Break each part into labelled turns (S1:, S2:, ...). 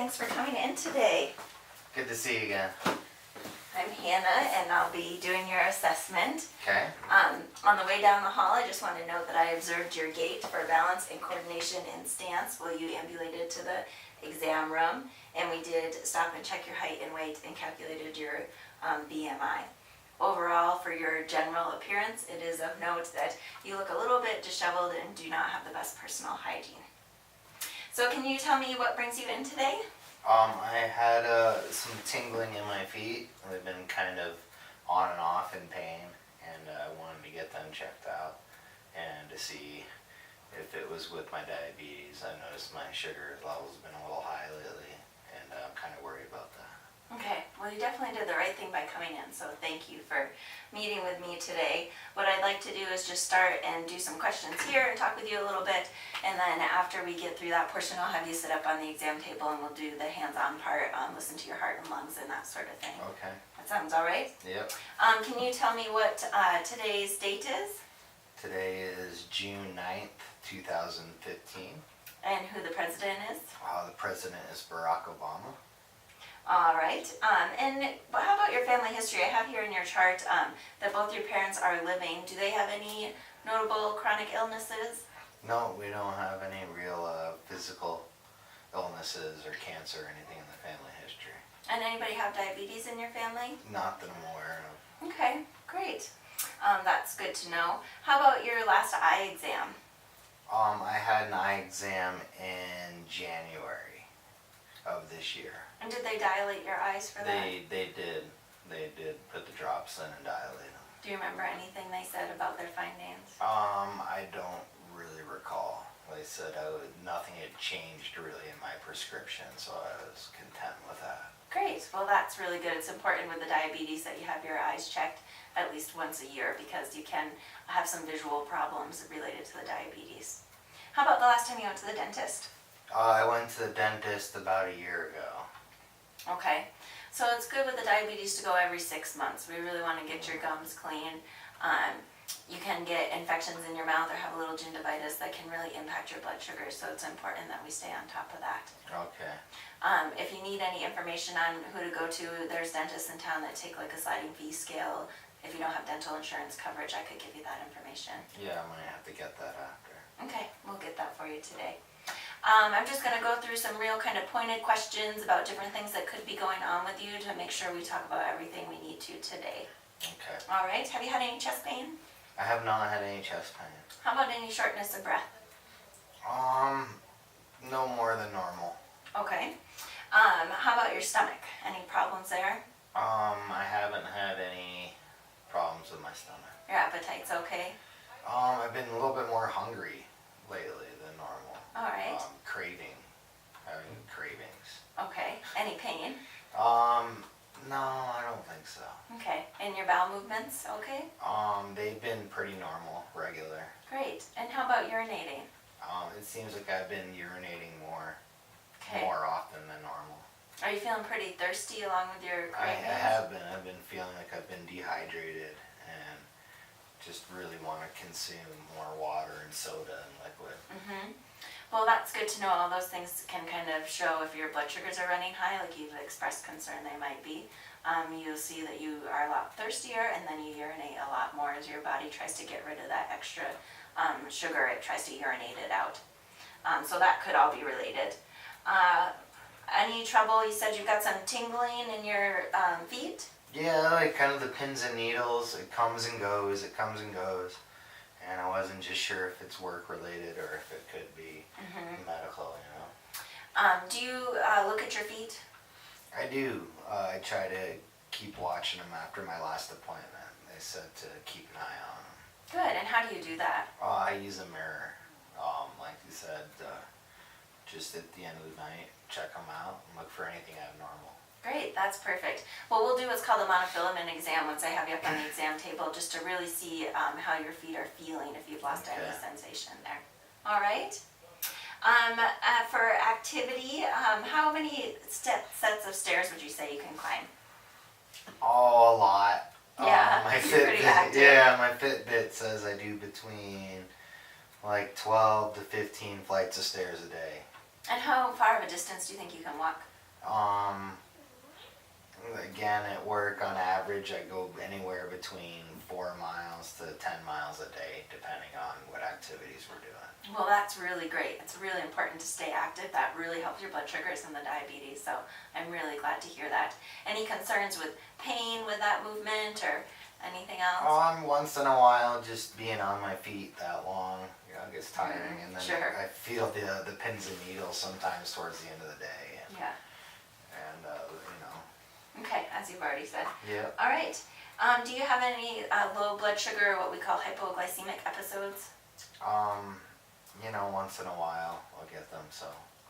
S1: Thanks for coming in today.
S2: Good to see you again.
S1: I'm Hannah, and I'll be doing your assessment.
S2: Okay.
S1: On the way down the hall, I just want to note that I observed your gait for balance and coordination and stance while you ambulated to the exam room, and we did stop and check your height and weight and calculated your BMI. Overall, for your general appearance, it is of note that you look a little bit disheveled and do not have the best personal hygiene. So can you tell me what brings you in today?
S2: I had some tingling in my feet. They've been kind of on and off in pain, and I wanted to get them checked out and to see if it was with my diabetes. I noticed my sugar level's been a little high lately, and I'm kind of worried about that.
S1: Okay, well you definitely did the right thing by coming in, so thank you for meeting with me today. What I'd like to do is just start and do some questions here and talk with you a little bit, and then after we get through that portion, I'll have you sit up on the exam table and we'll do the hands-on part, listen to your heart and lungs and that sort of thing.
S2: Okay.
S1: That sounds all right?
S2: Yep.
S1: Can you tell me what today's date is?
S2: Today is June 9th, 2015.
S1: And who the president is?
S2: The president is Barack Obama.
S1: All right, and how about your family history? I have here in your chart that both your parents are living. Do they have any notable chronic illnesses?
S2: No, we don't have any real physical illnesses or cancer or anything in the family history.
S1: And anybody have diabetes in your family?
S2: Not that I'm aware of.
S1: Okay, great. That's good to know. How about your last eye exam?
S2: I had an eye exam in January of this year.
S1: And did they dilate your eyes for that?
S2: They did. They did put the drops in and dilate them.
S1: Do you remember anything they said about their findings?
S2: I don't really recall. They said nothing had changed really in my prescription, so I was content with that.
S1: Great. Well, that's really good. It's important with the diabetes that you have your eyes checked at least once a year because you can have some visual problems related to the diabetes. How about the last time you went to the dentist?
S2: I went to the dentist about a year ago.
S1: Okay. So it's good with the diabetes to go every 6 months. We really want to get your gums clean. You can get infections in your mouth or have a little gingivitis that can really impact your blood sugar, so it's important that we stay on top of that.
S2: Okay.
S1: If you need any information on who to go to, there's dentists in town that take like a sliding fee scale. If you don't have dental insurance coverage, I could give you that information.
S2: Yeah, I might have to get that after.
S1: Okay, we'll get that for you today. I'm just going to go through some real kind of pointed questions about different things that could be going on with you to make sure we talk about everything we need to today.
S2: Okay.
S1: All right, have you had any chest pain?
S2: I have not had any chest pain.
S1: How about any shortness of breath?
S2: No more than normal.
S1: Okay. How about your stomach? Any problems there?
S2: I haven't had any problems with my stomach.
S1: Your appetite's okay?
S2: I've been a little bit more hungry lately than normal.
S1: All right.
S2: Having cravings.
S1: Okay. Any pain?
S2: No, I don't think so.
S1: Okay. And your bowel movements okay?
S2: They've been pretty normal, regular.
S1: Great. And how about urinating?
S2: It seems like I've been urinating more
S1: Okay.
S2: often than normal.
S1: Are you feeling pretty thirsty along with your
S2: I
S1: cravings?
S2: have been. I've been feeling like I've been dehydrated and just really want to consume more water and soda and liquid.
S1: Mm-hmm. Well, that's good to know. All those things can kind of show if your blood sugars are running high, like you've expressed concern they might be. You'll see that you are a lot thirstier, and then you urinate a lot more as your body tries to get rid of that extra sugar. It tries to urinate it out. So that could all be related. Any trouble? You said you've got some tingling in your feet?
S2: Yeah, like kind of the pins and needles. It comes and goes. It comes and goes. And I wasn't just sure if it's work related or if it could be medical, you know.
S1: Do you look at your feet?
S2: I do. I try to keep watching them after my last appointment. They said to keep an eye on them.
S1: Good. And how do you do that?
S2: I use a mirror. Like you said, just at the end of the night, check them out and look for anything abnormal.
S1: Great, that's perfect. What we'll do is called a monofilament exam once I have you up on the exam table, just to really see how your feet are feeling, if you've lost any sensation there. All right. For activity, how many sets of stairs would you say you can climb?
S2: Oh, a lot.
S1: Yeah,
S2: my
S1: you're pretty active.
S2: Yeah, my Fitbit says I do between like 12 to 15 flights of stairs a day.
S1: And how far of a distance do you think you can walk?
S2: Again, at work on average I go anywhere between 4 miles to 10 miles a day, depending on what activities we're doing.
S1: Well, that's really great. It's really important to stay active. That really helps your blood sugars and the diabetes, so I'm really glad to hear that. Any concerns with pain with that movement or anything else?
S2: Once in a while, just being on my feet that long, gets tiring, and then
S1: Sure.
S2: I feel the pins and needles sometimes towards the end of the day.
S1: Yeah.
S2: And
S1: Okay, as you've already said.
S2: Yeah.
S1: All right. Do you have any low blood sugar, what we call hypoglycemic episodes?
S2: Once in a while I'll get them, so.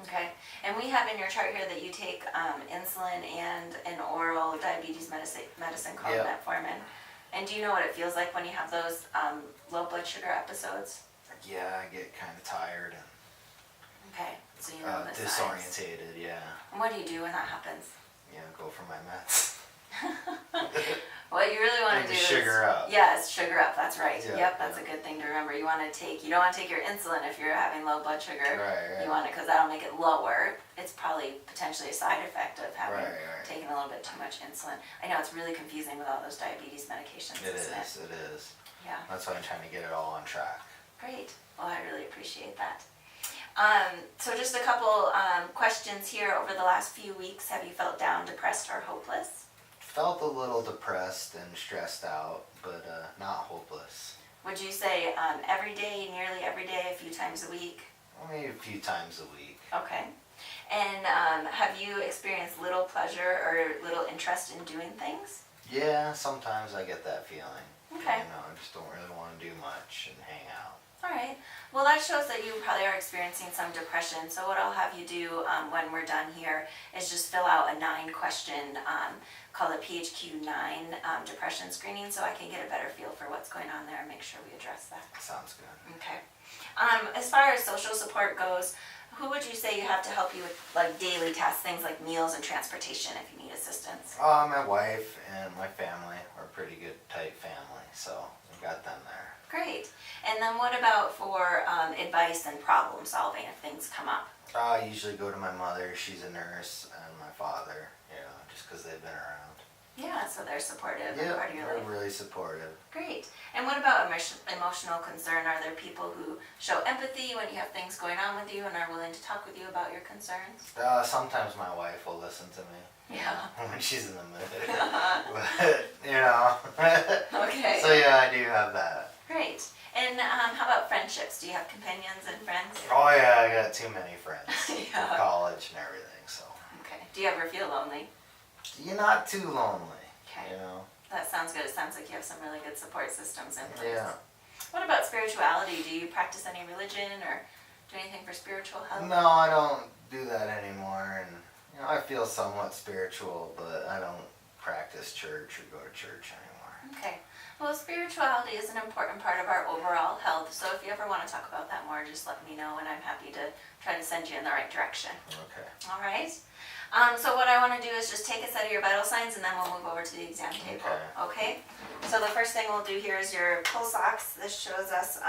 S1: Okay. And we have in your chart here that you take insulin and an oral diabetes medicine called
S2: Yep.
S1: metformin. And do you know what it feels like when you have those low blood sugar episodes?
S2: Yeah, I get kind of tired and
S1: Okay, so you know the signs.
S2: disorientated, yeah.
S1: And what do you do when that happens?
S2: Go for my meds.
S1: What you really want to do
S2: sugar
S1: is,
S2: up.
S1: Yes, sugar up. That's right.
S2: Yeah,
S1: Yep, that's a good thing to remember. You don't want to take your insulin if you're having low blood sugar.
S2: Right.
S1: You want it because that'll make it lower. It's probably potentially a side effect of having
S2: Right.
S1: taken a little bit too much insulin. I know it's really confusing with all those diabetes medications.
S2: It
S1: isn't
S2: is. It is.
S1: Yeah.
S2: That's why I'm trying to get it all on track.
S1: Great. Well, I really appreciate that. So just a couple questions here. Over the last few weeks, have you felt down, depressed, or hopeless?
S2: Felt a little depressed and stressed out, but not hopeless.
S1: Would you say every day, nearly every day, a few times a week?
S2: Maybe a few times a week.
S1: Okay. And have you experienced little pleasure or little interest in doing things?
S2: Yeah, sometimes I get that feeling.
S1: Okay.
S2: I just don't really want to do much and hang out.
S1: All right. Well, that shows that you probably are experiencing some depression. So what I'll have you do when we're done here is just fill out a 9-question called a PHQ-9 depression screening, so I can get a better feel for what's going on there and make sure we address that.
S2: Sounds good.
S1: Okay. As far as social support goes, who would you say you have to help you with like daily tasks, things like meals and transportation if you need assistance?
S2: My wife and my family are a pretty good, tight family, so we got them there.
S1: Great. And then what about for advice and problem solving if things come up?
S2: I usually go to my mother. She's a nurse, and my father. Just because they've been around.
S1: Yeah, so they're supportive and
S2: Yeah,
S1: part of your
S2: they're
S1: life.
S2: really supportive.
S1: Great. And what about emotional concern? Are there people who show empathy when you have things going on with you and are willing to talk with you about your concerns?
S2: Sometimes my wife will listen to me.
S1: Yeah.
S2: When she's in the mood. But,
S1: Okay.
S2: So yeah, I do have that.
S1: Great. And how about friendships? Do you have companions and friends?
S2: Oh yeah, I got too many friends.
S1: Yeah.
S2: College and everything, so.
S1: Okay. Do you ever feel lonely?
S2: You're not too lonely.
S1: Okay.
S2: You know?
S1: That sounds good. It sounds like you have some really good support systems in place.
S2: Yeah.
S1: What about spirituality? Do you practice any religion or do anything for spiritual health?
S2: No, I don't do that anymore, and I feel somewhat spiritual, but I don't practice church or go to church anymore.
S1: Okay. Well, spirituality is an important part of our overall health, so if you ever want to talk about that more, just let me know, and I'm happy to try to send you in the right direction.
S2: Okay.
S1: All right? So what I want to do is just take a set of your vital signs, and then we'll move over to the exam table. Okay? So the first thing we'll do here is your pulse ox. This shows us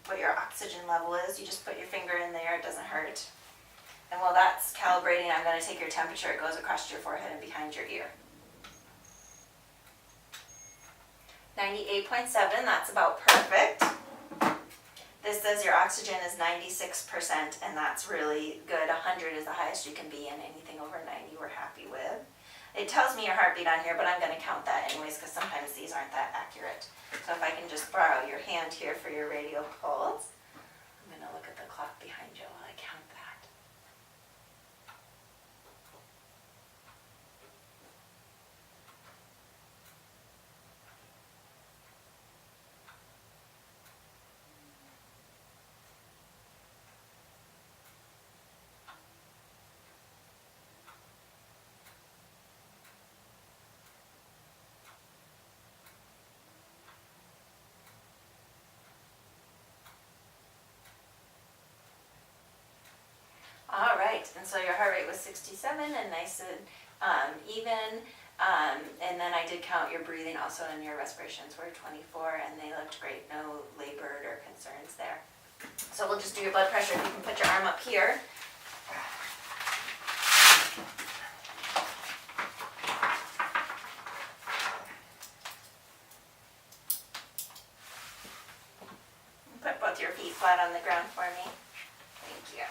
S1: what your oxygen level is. You just put your finger in there. It doesn't hurt. And while that's calibrating, I'm going to take your temperature. It goes across your forehead and behind your ear. 98.7, that's about perfect. This says your oxygen is 96%, and that's really good. 100 is the highest you can be, and anything over 90 we're happy with. It tells me your heartbeat on here, but I'm going to count that anyways, because sometimes these aren't that accurate. So if I can just borrow your hand here for your radial pulse. I'm going to look at the clock behind you while I count that. All right, and so your heart rate was 67 and nice and even. And then I did count your breathing also, and your respirations were 24, and they looked great. No labored or concerns there. So we'll just do your blood pressure. If you can put your arm up here. flat on the ground for me. Thank you.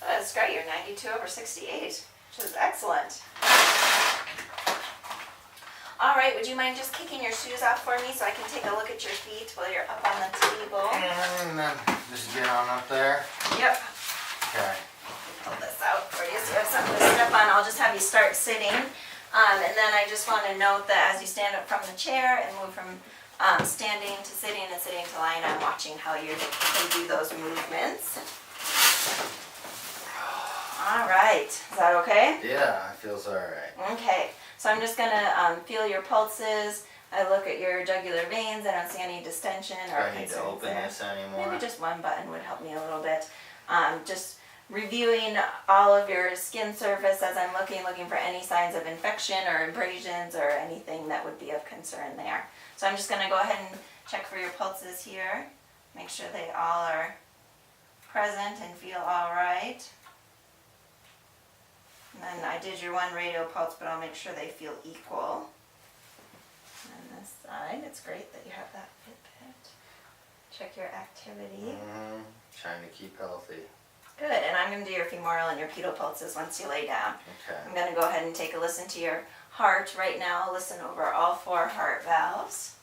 S1: Oh, that's great. You're 92/68, which is excellent. All right, would you mind just kicking your shoes off for me so I can take a look at your feet while you're up on the table?
S2: And then just get on up there.
S1: Yep.
S2: Okay.
S1: Pull this out for you so you have something to step on. I'll just have you start sitting. And then I just want to note that as you stand up from the chair and move from standing to sitting and sitting to lying, I'm watching how you do those movements. All right. Is that okay?
S2: Yeah, it feels all right.
S1: Okay. So I'm just going to feel your pulses. I look at your jugular veins. I don't see any distension or
S2: Do I need to
S1: concerns
S2: open
S1: there.
S2: this anymore?
S1: Maybe just one button would help me a little bit. Just reviewing all of your skin surface as I'm looking for any signs of infection or abrasions or anything that would be of concern there. So I'm just going to go ahead and check for your pulses here. Make sure they all are present and feel all right. And then I did your one radial pulse, but I'll make sure they feel equal. On this side, it's great that you have that Fitbit. Check your activity.
S2: Trying to keep healthy.
S1: Good, and I'm going to do your femoral and your pedal pulses once you lay down.
S2: Okay.
S1: I'm going to go ahead and take a listen to your heart right now. I'll listen over all 4 heart valves.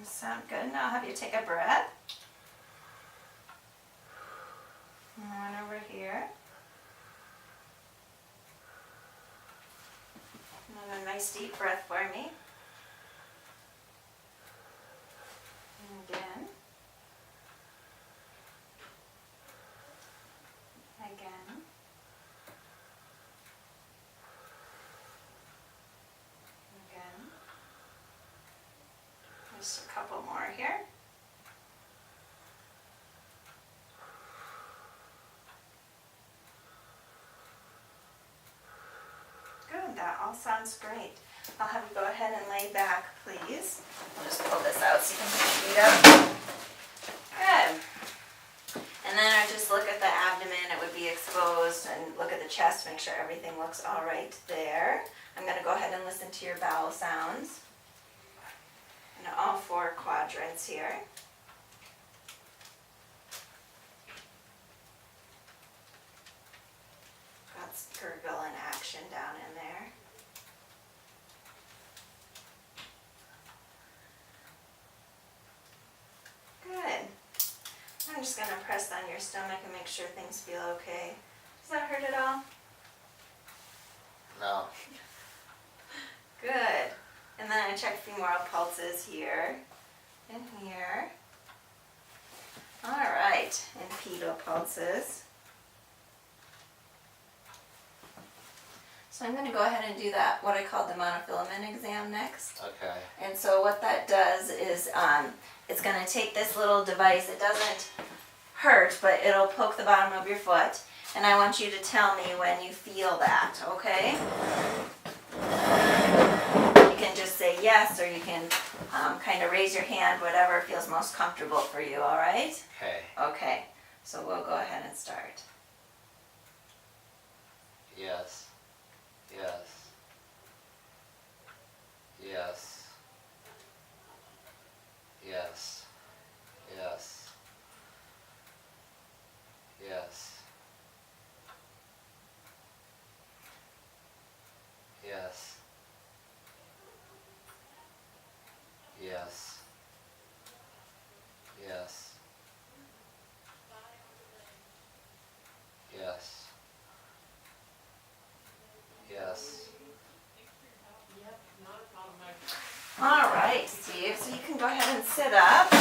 S1: Sound good. Now I'll have you take a breath. And one over here. And a nice deep breath for me. And again. Again. Again. Just a couple more here. Good, that all sounds great. I'll have you go ahead and lay back, please. I'll just pull this out so you can put your feet up. Good. And then I just look at the abdomen, it would be exposed, and look at the chest, make sure everything looks all right there. I'm going to go ahead and listen to your bowel sounds. In all 4 quadrants here. Got gurgle and action down in there. Good. I'm just going to press on your stomach and make sure things feel okay. Does that hurt at all?
S2: No.
S1: Good. And then I check femoral pulses here and here. All right, and pedal pulses. So I'm going to go ahead and do that, what I call the monofilament exam next.
S2: Okay.
S1: And so what that does is it's going to take this little device. It doesn't hurt, but it'll poke the bottom of your foot. And I want you to tell me when you feel that, okay? You can just say yes, or you can kind of raise your hand, whatever feels most comfortable for you, all right?
S2: Okay.
S1: Okay, so we'll go ahead and start.
S2: Yes. Yes. Yes. Yes. Yes. Yes. Yes. Yes. Yes. Yes. Yes.
S1: All right, Steve, so you can go ahead and sit up.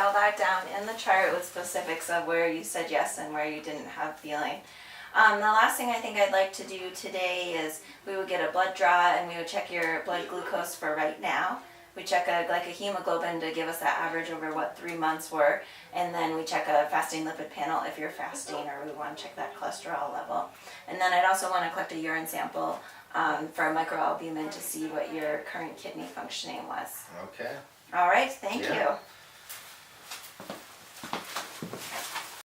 S1: all that down in the chart with specifics of where you said yes and where you didn't have feeling. The last thing I think I'd like to do today is we would get a blood draw and we would check your blood glucose for right now. We check a hemoglobin to give us that average over what 3 months were, and then we check a fasting lipid panel if you're fasting, or we want to check that cholesterol level. And then I'd also want to collect a urine sample for a microalbumin to see what your current kidney functioning was.
S2: Okay.
S1: All right, thank
S2: Yeah.
S1: you.